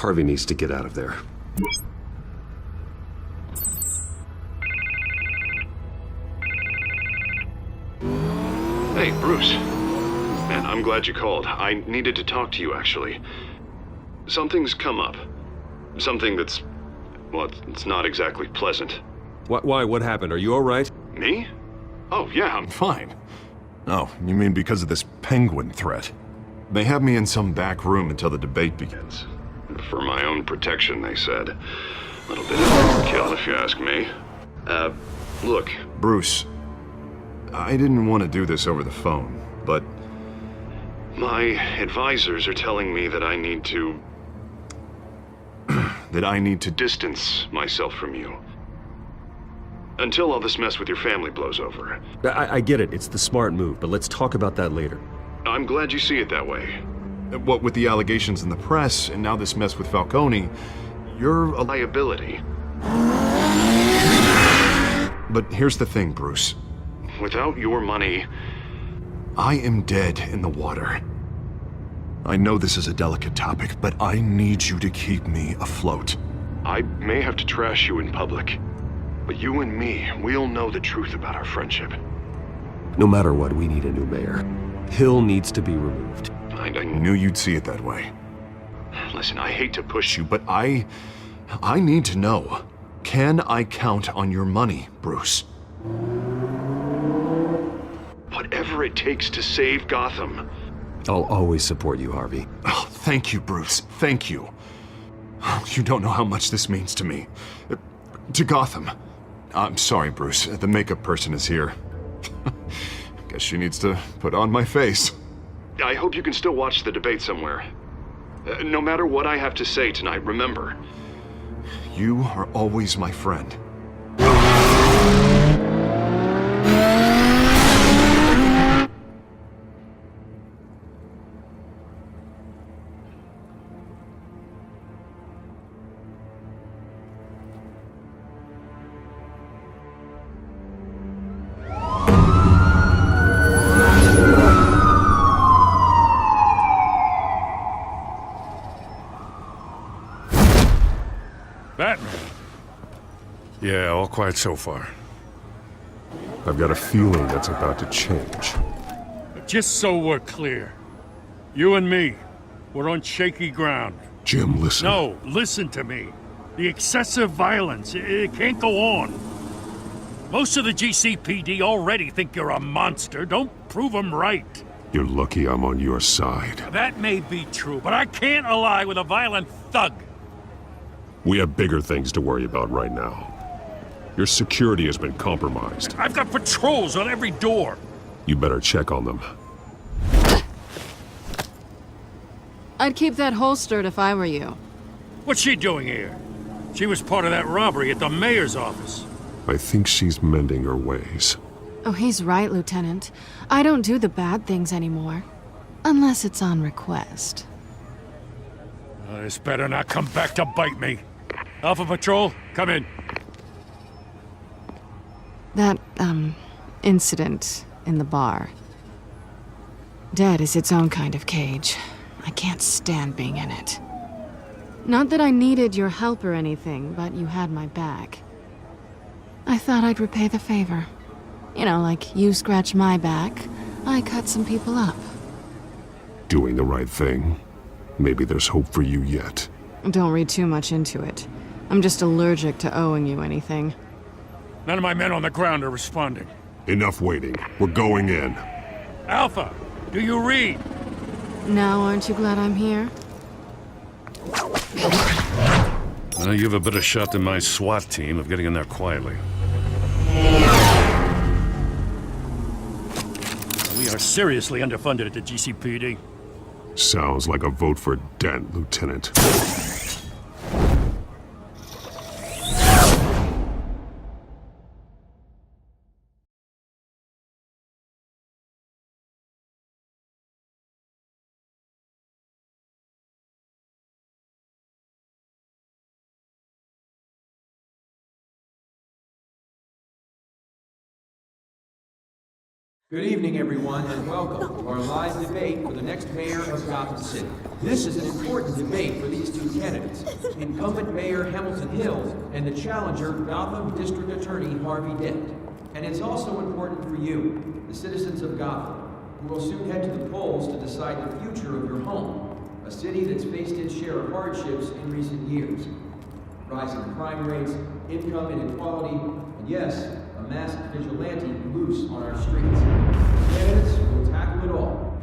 Harvey needs to get out of there. Hey, Bruce. Man, I'm glad you called. I needed to talk to you, actually. Something's come up. Something that's... well, it's not exactly pleasant. Why? What happened? Are you alright? Me? Oh, yeah, I'm fine. Oh, you mean because of this penguin threat? They have me in some back room until the debate begins. For my own protection, they said. A little bit of overkill, if you ask me. Look. Bruce, I didn't want to do this over the phone, but... my advisors are telling me that I need to... that I need to distance myself from you. Until all this mess with your family blows over. I get it. It's the smart move, but let's talk about that later. I'm glad you see it that way. What with the allegations in the press, and now this mess with Falcone, you're a liability. But here's the thing, Bruce. Without your money... I am dead in the water. I know this is a delicate topic, but I need you to keep me afloat. I may have to trash you in public, but you and me, we'll know the truth about our friendship. No matter what, we need a new mayor. Hill needs to be removed. I knew you'd see it that way. Listen, I hate to push you, But I need to know. Can I count on your money, Bruce? whatever it takes to save Gotham. I'll always support you, Harvey. Oh, thank you, Bruce. Thank you. You don't know how much this means to me. To Gotham. I'm sorry, Bruce. The makeup person is here. Guess she needs to put on my face. I hope you can still watch the debate somewhere. No matter what I have to say tonight, remember. You are always my friend. Batman. Yeah, all quiet so far. I've got a feeling that's about to change. Just so we're clear, you and me, we're on shaky ground. Jim, listen. No, listen to me. The excessive violence, it can't go on. Most of the GCPD already think you're a monster. Don't prove them right. You're lucky I'm on your side. That may be true, but I can't ally with a violent thug. We have bigger things to worry about right now. Your security has been compromised. I've got patrols on every door. You better check on them. I'd keep that holstered if I were you. What's she doing here? She was part of that robbery at the mayor's office. I think she's mending her ways. Oh, he's right, Lieutenant. I don't do the bad things anymore. Unless it's on request. This better not come back to bite me. Alpha Patrol, come in. That, incident in the bar. Dead is its own kind of cage. I can't stand being in it. Not that I needed your help or anything, but you had my back. I thought I'd repay the favor. You know, like you scratch my back, I cut some people up. Doing the right thing. Maybe there's hope for you yet. Don't read too much into it. I'm just allergic to owing you anything. None of my men on the ground are responding. Enough waiting. We're going in. Alpha, do you read? Now aren't you glad I'm here? You have a better shot than my SWAT team of getting in there quietly. We are seriously underfunded at the GCPD. Sounds like a vote for Dent, Lieutenant. Good evening, everyone, and welcome to our live debate for the next mayor of Gotham City. This is an important debate for these two candidates, incumbent Mayor Hamilton Hills and the challenger, Gotham District Attorney Harvey Dent. And it's also important for you, the citizens of Gotham, who will soon head to the polls to decide the future of your home, a city that's faced its share of hardships in recent years. Rising crime rates, income inequality, and yes, a masked vigilante loose on our streets. Candidates will tackle it all.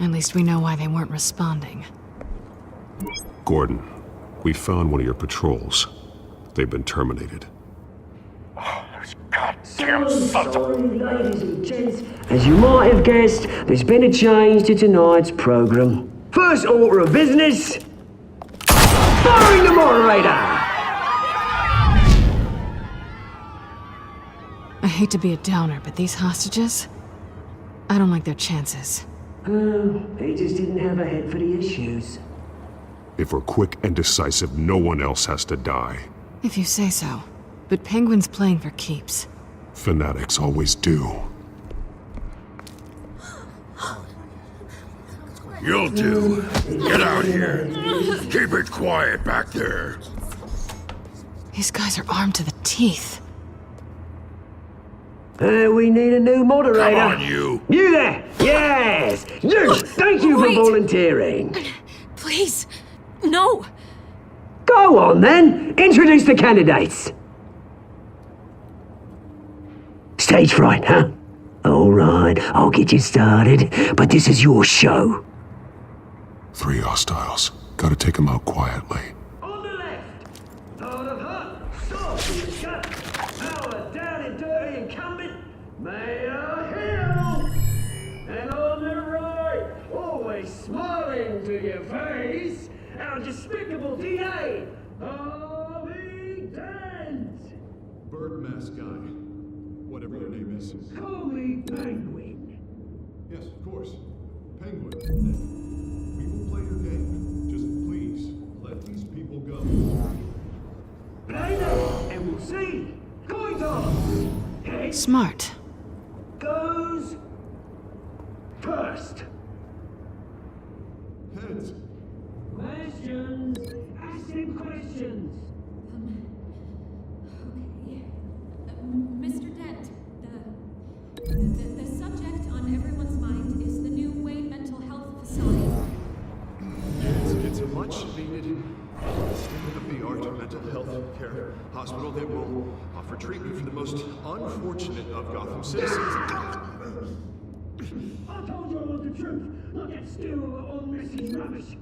At least we know why they weren't responding. Gordon, we found one of your patrols. They've been terminated. Goddamn sons of... Ladies and gents, as you might have guessed, there's been a change to tonight's program. First order of business... firing the moderator! I hate to be a downer, but these hostages? I don't like their chances. He just didn't have a head for the issues. If we're quick and decisive, no one else has to die. If you say so. But Penguin's playing for keeps. Fanatics always do. You'll do. Get out here. Keep it quiet back there. These guys are armed to the teeth. We need a new moderator. Come on, you. You there! Yes! You! Thank you for Wait. volunteering. Please, no! Go on then! Introduce the candidates! Stage fright, huh? Alright, I'll get you started, but this is your show. 3 hostiles. Gotta take them out quietly. On the left, hard of heart, soft in the gut, power down and dirty incumbent, Mayor Hill! And on the right, always smiling to your face, our despicable DA, Harvey Dent! Bird mask guy. Whatever your name is. Call me Penguin. Yes, of course. Penguin. We will play your game. Just please, let these people go. Play them, and we'll see. Coin toss! Head Smart. goes first. Heads. Questions. Ask him questions. Mr. Dent, the subject on everyone's mind is the new Wayne Mental Health Facility. It's a much needed state-of-the-art mental health care hospital that will offer treatment for the most unfortunate of Gotham citizens. I told you all the truth. Not that still unmessage rubbish.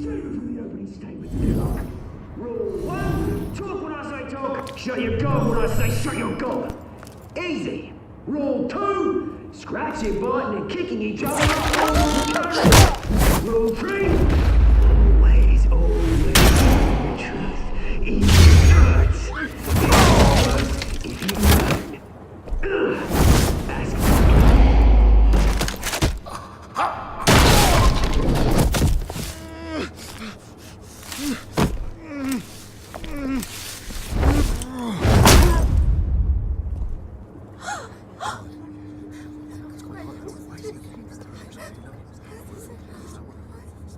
Save it for the opening statement. Rule 1, talk when I say talk. Shut your gob when I say shut your gob. Easy. Rule 2, scratching, biting, and kicking each other. Rule 3, always the truth in your guts. If you learn. Ask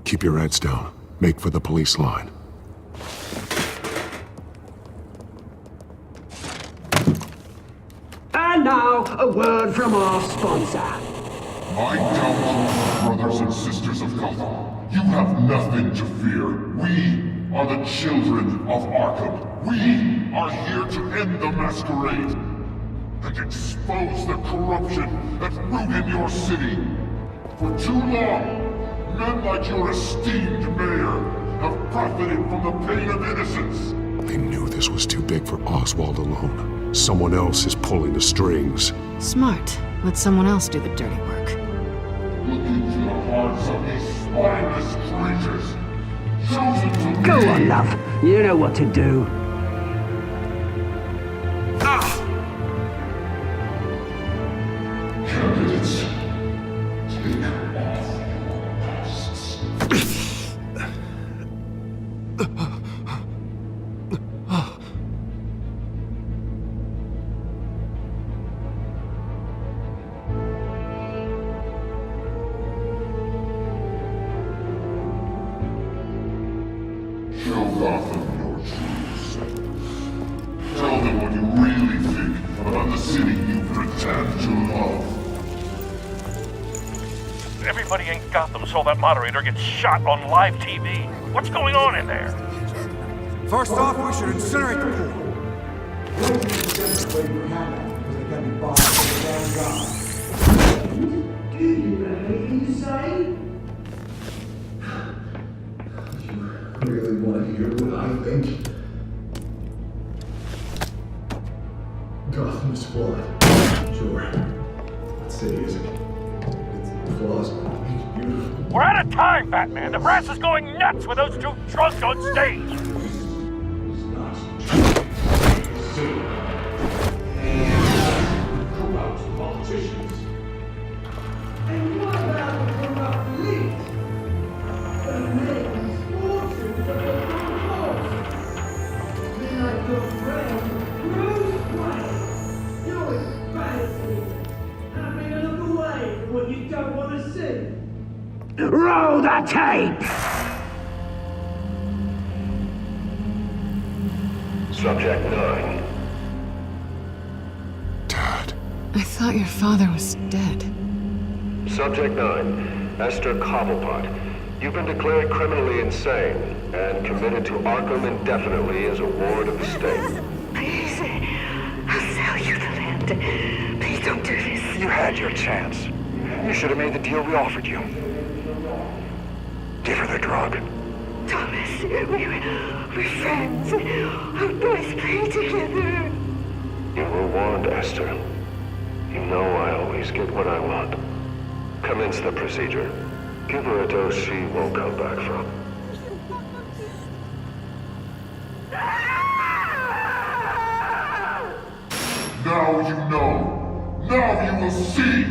Keep your heads down. Make for the police line. And now, a word from our sponsor. My gallant brothers and sisters of Gotham, you have nothing to fear. We are the children of Arkham. We are here to end the masquerade and expose the corruption that rooted your city. For too long, men like your esteemed mayor have profited from the pain of innocence. They knew this was too big for Oswald alone. Someone else is pulling the strings. Smart. Let someone else do the dirty work. look into the hearts of these spineless creatures. Chosen to Go lead. on, love. You know what to do. Candidates, take off your masks. Show Gotham your true self. Tell them what you really think about the city you pretend to love. Everybody in Gotham saw that moderator get shot on live TV. What's going on in there? First off, we should incinerate the pool. Do you know anything to say? Really want to hear what I think? Gotham is flawed. Sure. That city isn't. It's flaws. It's beautiful. We're out of time, Batman. The brass is going nuts with those two drunks on stage. It's not city. Corrupt politicians. And what about the corrupt elite? The men's fortunes of the course. Then I've got friend, Bruce Wayne. You're embarrassing. Having a look away from what you don't want to see. Roll the tape! Subject 9. Dad. I thought your father was dead. Subject 9, Esther Cobblepot. You've been declared criminally insane and committed to Arkham indefinitely as a ward of the state. Please, I'll sell you the land. Please don't do this. You had your chance. You should have made the deal we offered you. Give her the drug. Thomas, we're friends. Our boys play together. You were warned, Esther. You know I always get what I want. Commence the procedure. Give her a dose she won't come back from. Now you know. Now you will see.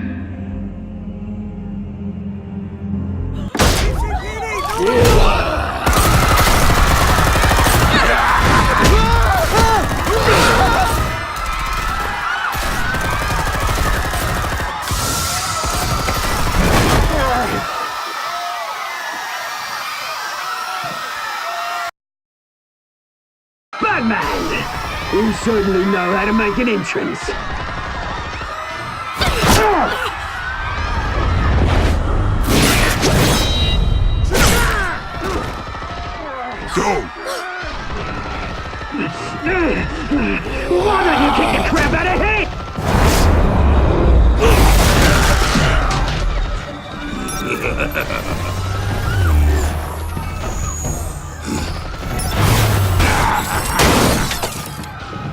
Batman! You certainly know how to make an entrance. Go! Why don't you kick the crap out of here?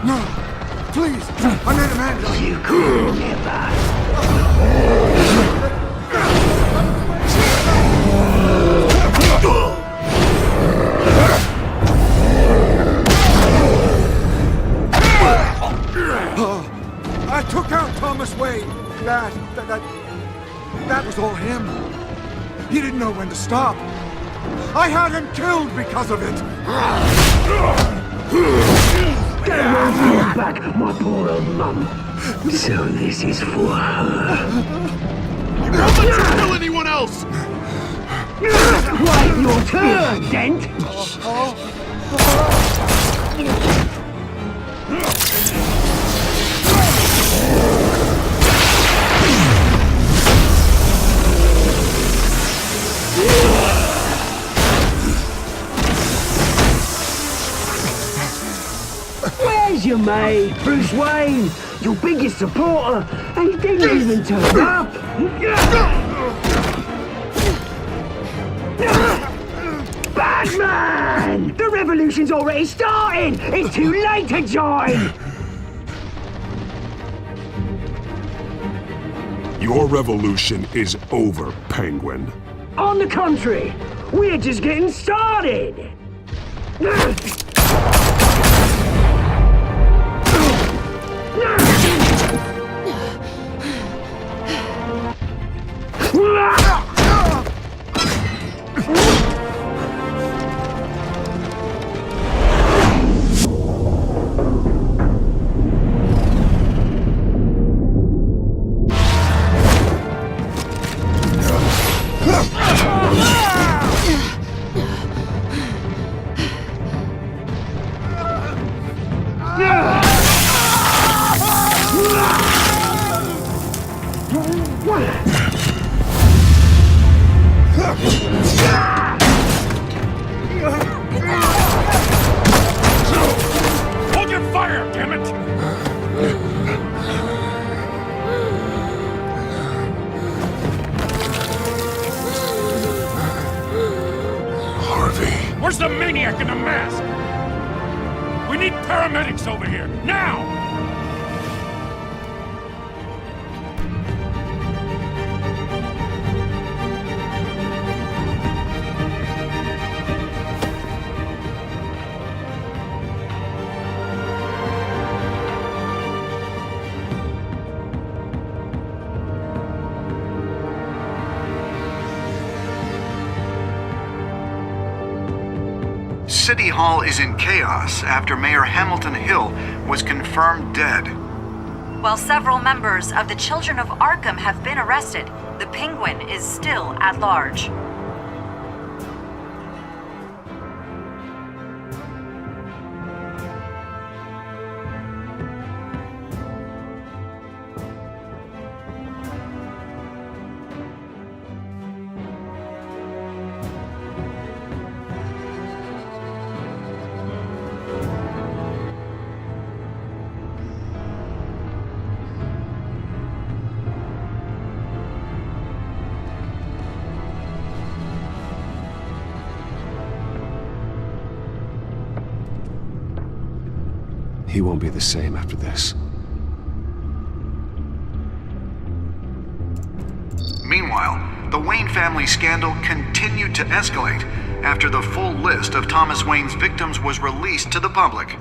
No! Please! I need a man! You could never. I took out Thomas Wayne. That was all him. He didn't know when to stop. I had him killed because of it. Don't want to back my poor old mum. So this is for her. You won't let you kill anyone else! Right, your turn, Dent. Where's your mate, Bruce Wayne? Your biggest supporter, and he didn't even turn up. Batman! The revolution's already starting! It's too late to join! Your revolution is over, Penguin. On the contrary, we're just getting started. Hold your fire, damn it! Harvey. Where's the maniac in the mask? We need paramedics over here, now! City Hall is in chaos after Mayor Hamilton Hill was confirmed dead. While several members of the Children of Arkham have been arrested, the Penguin is still at large. He won't be the same after this. Meanwhile, the Wayne family scandal continued to escalate after the full list of Thomas Wayne's victims was released to the public.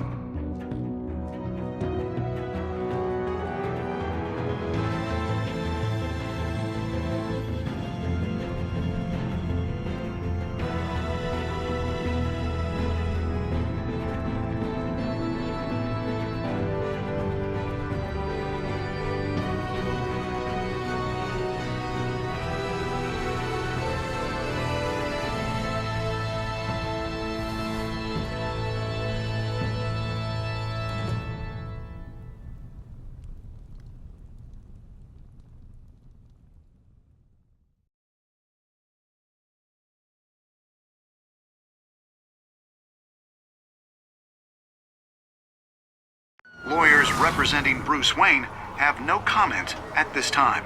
Lawyers representing Bruce Wayne have no comment at this time.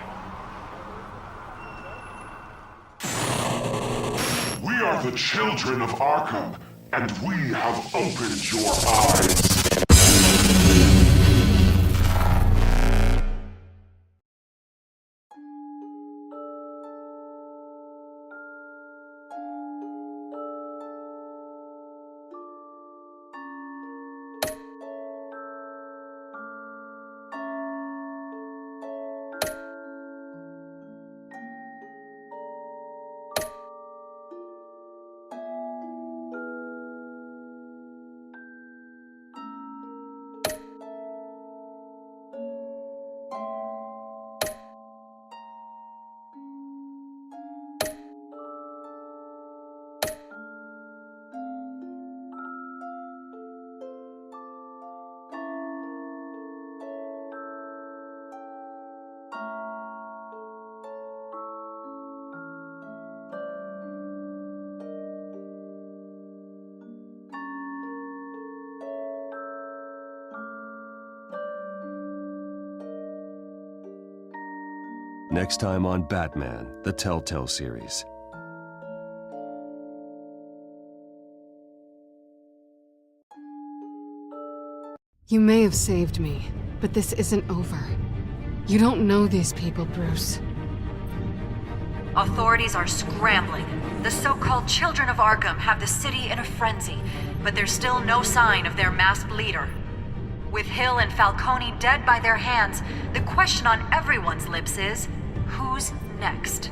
We are the children of Arkham, and we have opened your eyes. Next time on Batman, the Telltale series. You may have saved me, but this isn't over. You don't know these people, Bruce. Authorities are scrambling. The so-called Children of Arkham have the city in a frenzy, but there's still no sign of their masked leader. With Hill and Falcone dead by their hands, the question on everyone's lips is, who's next?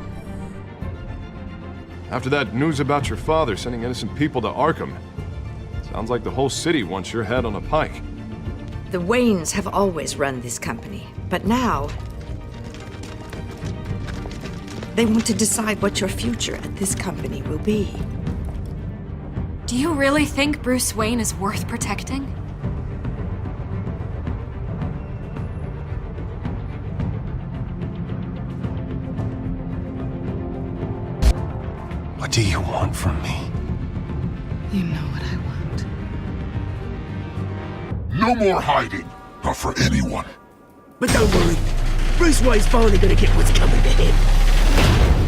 After that news about your father sending innocent people to Arkham, sounds like the whole city wants your head on a pike. The Waynes have always run this company, but now they want to decide what your future at this company will be. Do you really think Bruce Wayne is worth protecting? What do you want from me? You know what I want. No more hiding, not for anyone. But don't worry, Bruce Wayne's finally gonna get what's coming to him.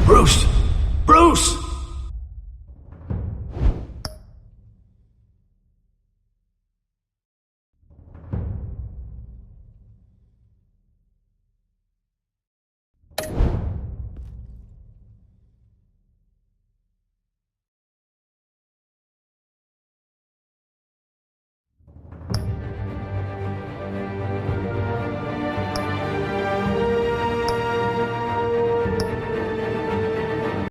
Bruce! Bruce!